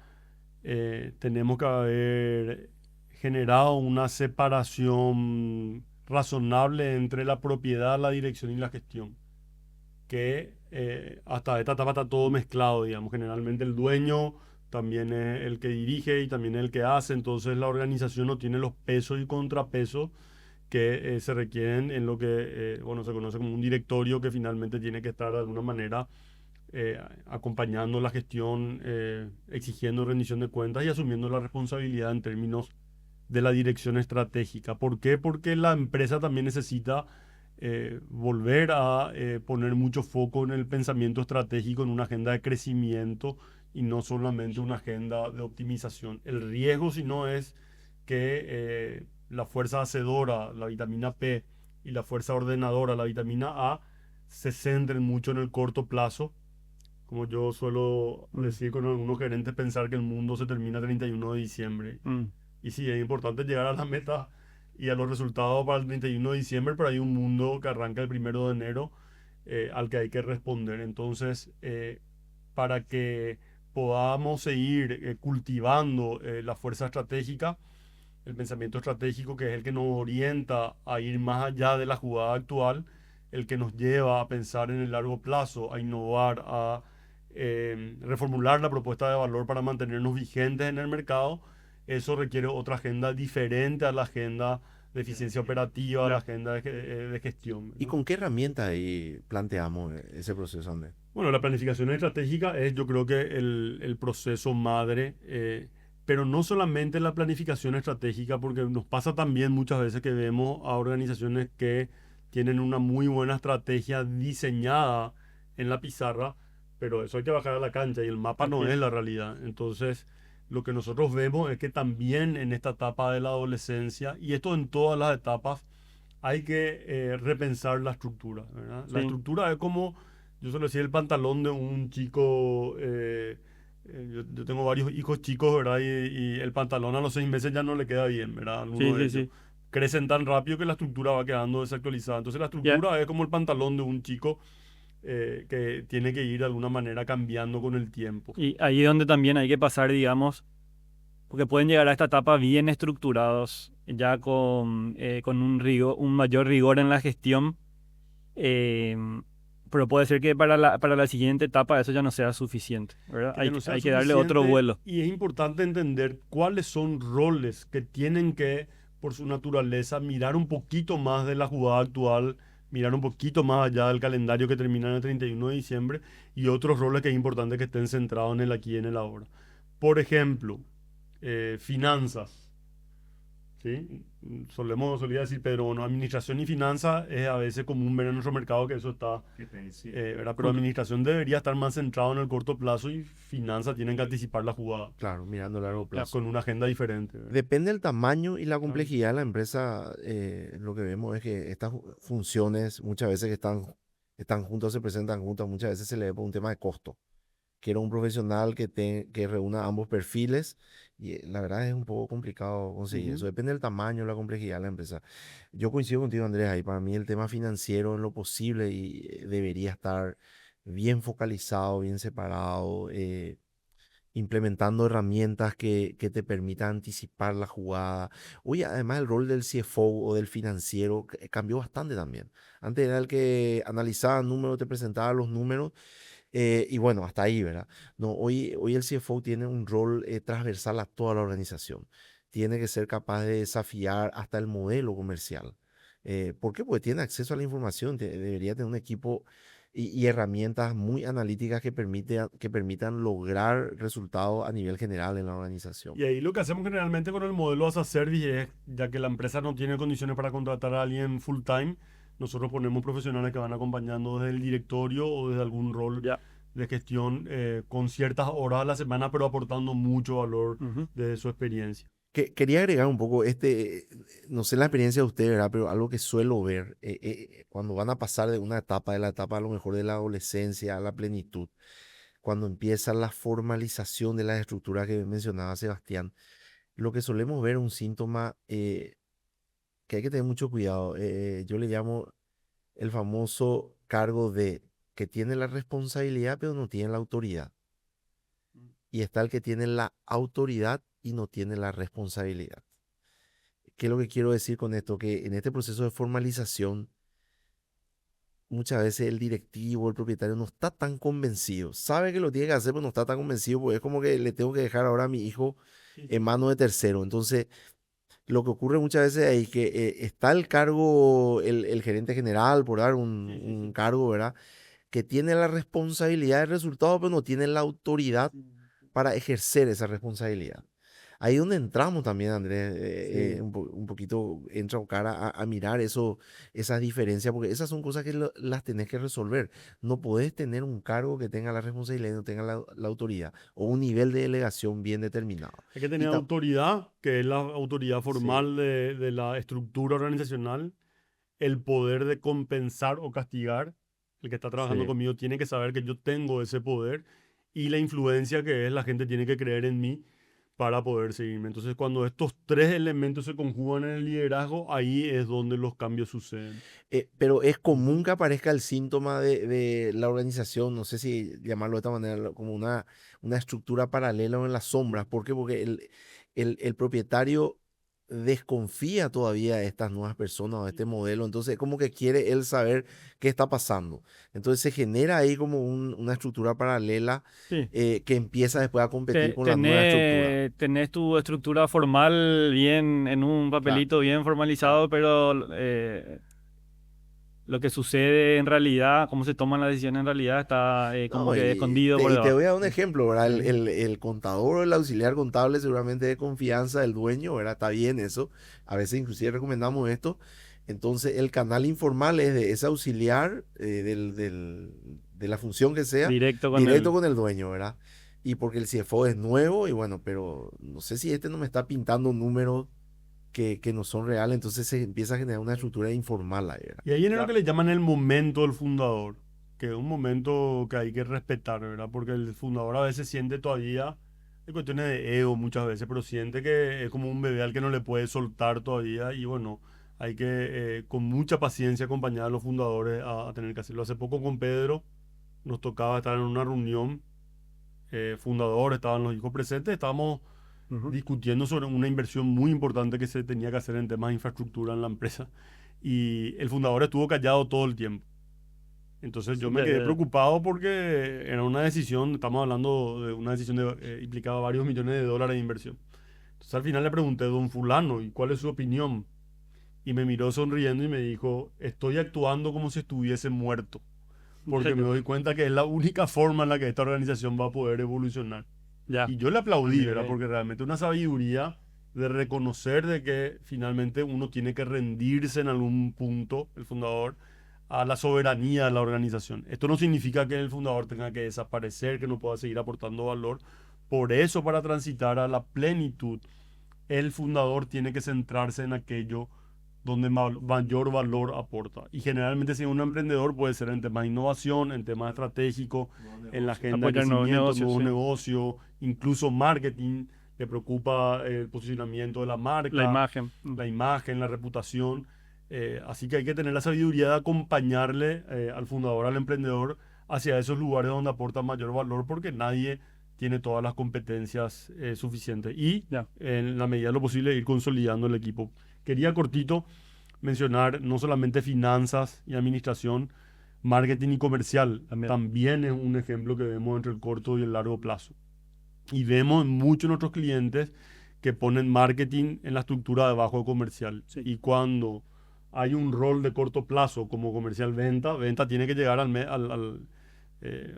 tenemos que haber generado una separación razonable entre la propiedad, la dirección y la gestión. Que hasta esta etapa está todo mezclado, digamos. Generalmente el dueño también es el que dirige y también es el que hace, entonces la organización no tiene los pesos y contrapesos que se requieren en lo que bueno, se conoce como un directorio que finalmente tiene que estar de alguna manera acompañando la gestión, exigiendo rendición de cuentas y asumiendo la responsabilidad en términos de la dirección estratégica. ¿Por qué? Porque la empresa también necesita volver a poner mucho foco en el pensamiento estratégico, en una agenda de crecimiento y no solamente una agenda de optimización. El riesgo, si no, es que la fuerza hacedora, la vitamina P, y la fuerza ordenadora, la vitamina A, se centren mucho en el corto plazo. Como yo suelo decir con algunos gerentes, pensar que el mundo se termina el 31 de diciembre. Mm. Y sí, es importante llegar a la meta y a los resultados para el 31 de diciembre, pero hay un mundo que arranca el 1 de enero al que hay que responder. Entonces, para que podamos seguir cultivando la fuerza estratégica, el pensamiento estratégico, que es el que nos orienta a ir más allá de la jugada actual, el que nos lleva a pensar en el largo plazo, a innovar, a reformular la propuesta de valor para mantenernos vigentes en el mercado. Eso requiere otra agenda diferente a la agenda de eficiencia operativa, a la agenda de gestión, ¿Y ¿no? con qué herramienta ahí planteamos ese proceso, Andrés? Bueno, la planificación estratégica es, yo creo que el proceso madre, pero no solamente la planificación estratégica, porque nos pasa también muchas veces que vemos a organizaciones que tienen una muy buena estrategia diseñada en la pizarra, pero eso hay que bajar a la cancha y el mapa no Así es es. la realidad. Entonces, lo que nosotros vemos es que también en esta etapa de la adolescencia, y esto en todas las etapas, hay que repensar la estructura, ¿verdad? La Sí, estructura es como, yo suelo decir, el pantalón de un chico. Yo tengo varios hijos chicos, ¿verdad? Y el pantalón a los 6 meses ya no le queda bien, ¿verdad? sí, Algunos de sí, ellos sí. crecen tan rápido que la estructura va quedando desactualizada. Entonces la Ya. estructura es como el pantalón de un chico que tiene que ir de alguna manera cambiando con el tiempo. Y ahí es donde también hay que pasar, digamos, porque pueden llegar a esta etapa bien estructurados, ya con un mayor rigor en la gestión, eh, pero puede ser que para la siguiente etapa eso ya no sea suficiente, ¿verdad? Que ya no sea Hay que darle otro suficiente vuelo. y es importante entender cuáles son roles que tienen que, por su naturaleza, mirar un poquito más de la jugada actual, mirar un poquito más allá del calendario que termina en el 31 de diciembre y otros roles que es importante que estén centrados en el aquí y en el ahora. Por ejemplo, finanzas. ¿Sí? Solía decir Pedro, bueno, administración y finanzas es a veces común ver en nuestro mercado que eso está, ¿verdad? Pero administración debería estar más centrado en el corto plazo y finanzas tienen que anticipar la jugada Claro, mirando a largo plazo. con una agenda diferente, ¿verdad? Depende del tamaño y la Claro. complejidad de la empresa. Lo que vemos es que estas funciones muchas veces que están juntos, se presentan juntas, muchas veces se le ve por un tema de costo. Quiero un profesional que reúna ambos perfiles y la verdad es un poco complicado conseguir eso. Ujú. Depende del tamaño, la complejidad de la empresa. Yo coincido contigo, Andrés, ahí para mí el tema financiero en lo posible y debería estar bien focalizado, bien separado, implementando herramientas que te permitan anticipar la jugada. Oye, además el rol del CFO o del financiero cambió bastante también. Antes era el que analizaba números, te presentaba los números y bueno, hasta ahí, ¿verdad? No, hoy el CFO tiene un rol transversal a toda la organización. Tiene que ser capaz de desafiar hasta el modelo comercial. ¿Por qué? Porque tiene acceso a la información, debería tener un equipo y herramientas muy analíticas que permitan lograr resultados a nivel general en la organización. Y ahí lo que hacemos generalmente con el modelo as a service es, ya que la empresa no tiene condiciones para contratar a alguien full time, nosotros ponemos profesionales que van acompañando desde el directorio o desde algún rol Ya. de gestión con ciertas horas a la semana, pero aportando mucho valor Ujú. desde su experiencia. Quería agregar un poco, no sé la experiencia de ustedes, ¿verdad? Pero algo que suelo ver cuando van a pasar de una etapa, de la etapa a lo mejor de la adolescencia a la plenitud, cuando empieza la formalización de las estructuras que mencionaba Sebastián, lo que solemos ver es un síntoma que hay que tener mucho cuidado. Yo le llamo el famoso cargo de que tiene la responsabilidad pero no tiene la autoridad. Y está el que tiene la autoridad y no tiene la responsabilidad. ¿Qué es lo que quiero decir con esto? Que en este proceso de formalización, muchas veces el directivo, el propietario no está tan convencido. Sabe que lo tiene que hacer, pero no está tan convencido porque es como que le tengo que dejar ahora a mi hijo en manos de tercero. Entonces, lo que ocurre muchas veces es que está el cargo, el gerente general, por dar un cargo, ¿verdad? Que tiene la responsabilidad del resultado, pero no tiene la autoridad para ejercer esa responsabilidad. Ahí es donde entramos también, Andrés, un poquito entra cara a mirar esas diferencias, porque esas son cosas que las tenés que resolver. No podés tener un cargo que tenga la responsabilidad y no tenga la autoridad, o un nivel de delegación bien determinado. Hay que Y tener autoridad, que es la autoridad sí, formal de la estructura organizacional, el poder de compensar o castigar. El que está trabajando sí. conmigo tiene que saber que yo tengo ese poder y la influencia que es, la gente tiene que creer en mí para poder seguirme. Entonces, cuando estos tres elementos se conjugan en el liderazgo, ahí es donde los cambios suceden. Pero es común que aparezca el síntoma de la organización, no sé si llamarlo de esta manera, como una estructura paralela o en las sombras. ¿Por qué? Porque el propietario desconfía todavía de estas nuevas personas o de este modelo, entonces como que quiere él saber qué está pasando. Entonces se genera ahí como una estructura paralela Sí. que empieza después a competir con la nueva estructura. Tenés tu estructura formal bien en un Claro, papelito bien claro. formalizado, pero lo que sucede en realidad, cómo se toman las decisiones en realidad, está como No, que escondido por y te debajo. voy a dar un ejemplo, ¿verdad? Sí. El contador o el auxiliar contable seguramente de confianza del dueño, ¿verdad? Está bien eso. A veces inclusive recomendamos esto. Entonces el canal informal es de ese auxiliar, de la función que sea, Directo con directo él. con el dueño, ¿verdad? Y porque el CFO es nuevo y bueno, pero no sé si este no me está pintando números que no son reales, entonces se empieza a generar una estructura informal ahí, ¿verdad? Y ahí viene lo que Claro. le llaman el momento del fundador, que es un momento que hay que respetar, ¿verdad? Porque el fundador a veces siente todavía, hay cuestiones de ego muchas veces, pero siente que es como un bebé al que no le puede soltar todavía y bueno, hay que con mucha paciencia acompañar a los fundadores a tener que hacerlo. Hace poco con Pedro nos tocaba estar en una reunión fundador, estaban los hijos presentes, estábamos Ujú. discutiendo sobre una inversión muy importante que se tenía que hacer en temas de infraestructura en la empresa. Y el fundador estuvo callado todo el tiempo. Entonces yo me Súper, quedé preocupado porque era una decisión, estamos hablando de una decisión que implicaba varios millones de dólares de inversión. Entonces al final le pregunté, don fulano, ¿y cuál es su opinión? Y me miró sonriendo y me dijo, estoy actuando como si estuviese muerto, en porque me serio. doy cuenta que es la única forma en la que esta organización va a poder evolucionar. Ya. Y yo le Ok, aplaudí, ¿verdad? ok. Porque realmente una sabiduría de reconocer de que finalmente uno tiene que rendirse en algún punto, el fundador, a la soberanía de la organización. Esto no significa que el fundador tenga que desaparecer, que no pueda seguir aportando valor. Por eso, para transitar a la plenitud, el fundador tiene que centrarse en aquello donde mayor valor aporta. Y generalmente si un emprendedor puede ser en temas de innovación, en temas estratégicos, en la agenda de Apoyar nuevos crecimiento, negocios, nuevos sí. negocios, incluso marketing, le preocupa el posicionamiento de la La marca, imagen. la imagen, la reputación. Así que hay que tener la sabiduría de acompañarle al fundador, al emprendedor, hacia esos lugares donde aporta mayor valor, porque nadie tiene todas las competencias suficientes. Y Ya, en la medida de lo posible ir consolidando el equipo. Quería cortito mencionar no solamente finanzas y administración, marketing y comercial. también. También es un ejemplo que vemos entre el corto y el largo plazo. Y vemos en muchos de nuestros clientes que ponen marketing en la estructura de abajo de comercial. Sí. Y cuando hay un rol de corto plazo como comercial venta, venta tiene que llegar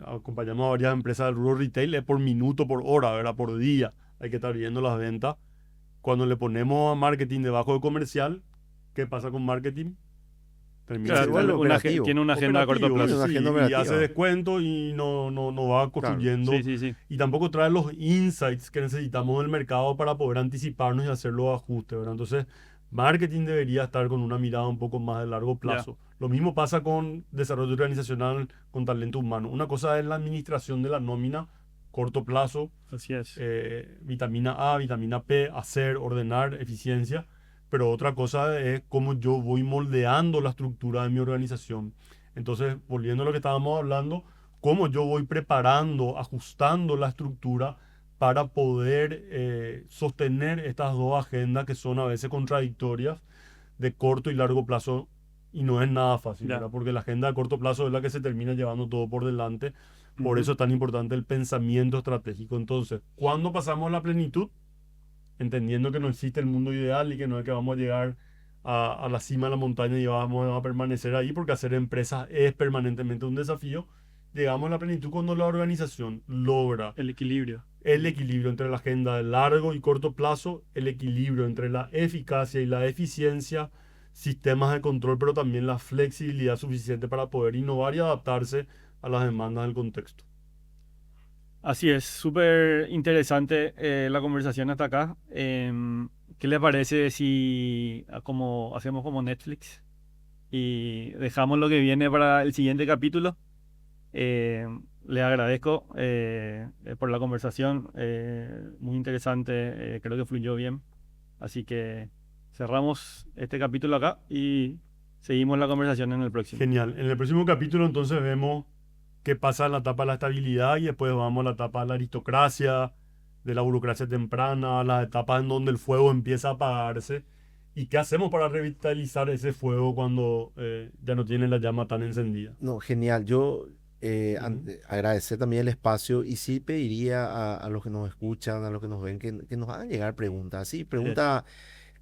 acompañamos a varias empresas del rubro retail, es por minuto, por hora, ¿verdad? Por día. Hay que estar viendo las ventas. Cuando le ponemos a marketing debajo de comercial, ¿qué pasa con marketing? Termina Claro, Se vuelve siendo operativo. tiene una agenda a corto operativo, plazo. Una sí, agenda y operativa. hace descuento y no va construyendo. Sí, sí, sí. Y tampoco trae los insights que necesitamos del mercado para poder anticiparnos y hacer los ajustes, ¿verdad? Entonces, marketing debería estar con una mirada un poco más de largo plazo. Lo mismo pasa con desarrollo organizacional, con talento humano. Una cosa es la administración de la nómina, corto plazo, Así es. vitamina A, vitamina P, hacer, ordenar, eficiencia. Pero otra cosa es cómo yo voy moldeando la estructura de mi organización. Entonces, volviendo a lo que estábamos hablando, cómo yo voy preparando, ajustando la estructura para poder sostener estas dos agendas que son a veces contradictorias de corto y largo plazo, y no es nada fácil, Ya. ¿verdad? Porque la agenda de corto plazo es la que se termina llevando todo por delante. Por Ujú. eso es tan importante el pensamiento estratégico. Entonces, ¿cuándo pasamos a la plenitud? Entendiendo que no existe el mundo ideal y que no es que vamos a llegar a la cima de la montaña y vamos a permanecer ahí, porque hacer empresas es permanentemente un desafío. Llegamos a la plenitud cuando la organización logra El equilibrio. el equilibrio entre la agenda de largo y corto plazo, el equilibrio entre la eficacia y la eficiencia, sistemas de control, pero también la flexibilidad suficiente para poder innovar y adaptarse a las demandas del contexto. Así es, súper interesante la conversación hasta acá. ¿Qué les parece si como hacemos como Netflix y dejamos lo que viene para el siguiente capítulo? Les agradezco por la conversación, muy interesante, creo que fluyó bien. Así que cerramos este capítulo acá y seguimos la conversación en el próximo. Genial. En el próximo capítulo entonces vemos qué pasa en la etapa de la estabilidad y después vamos a la etapa de la aristocracia, de la burocracia temprana, las etapas en donde el fuego empieza a apagarse y qué hacemos para revitalizar ese fuego cuando ya no tiene la llama tan encendida. No, genial. Yo Ujú. agradecer también el espacio y sí pediría a los que nos escuchan, a los que nos ven, que nos hagan llegar preguntas, sí, preguntas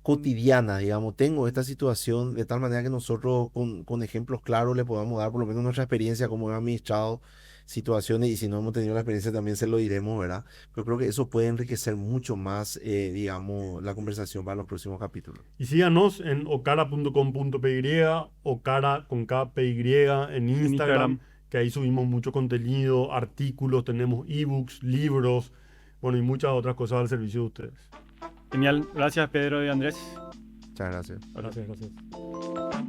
cotidianas, digamos. Tengo esta situación de tal manera que nosotros con ejemplos claros le podamos dar por lo menos nuestra experiencia, como hemos administrado situaciones y si no hemos tenido la experiencia también se lo diremos, ¿verdad? Pero creo que eso puede enriquecer mucho más, digamos, la conversación para los próximos capítulos. Y síganos en okara.com.py, okara con KPY en En Instagram, Instagram. que ahí subimos mucho contenido, artículos, tenemos ebooks, libros, bueno, y muchas otras cosas al servicio de ustedes. Genial, gracias Pedro y Andrés. Muchas gracias. Gracias, gracias.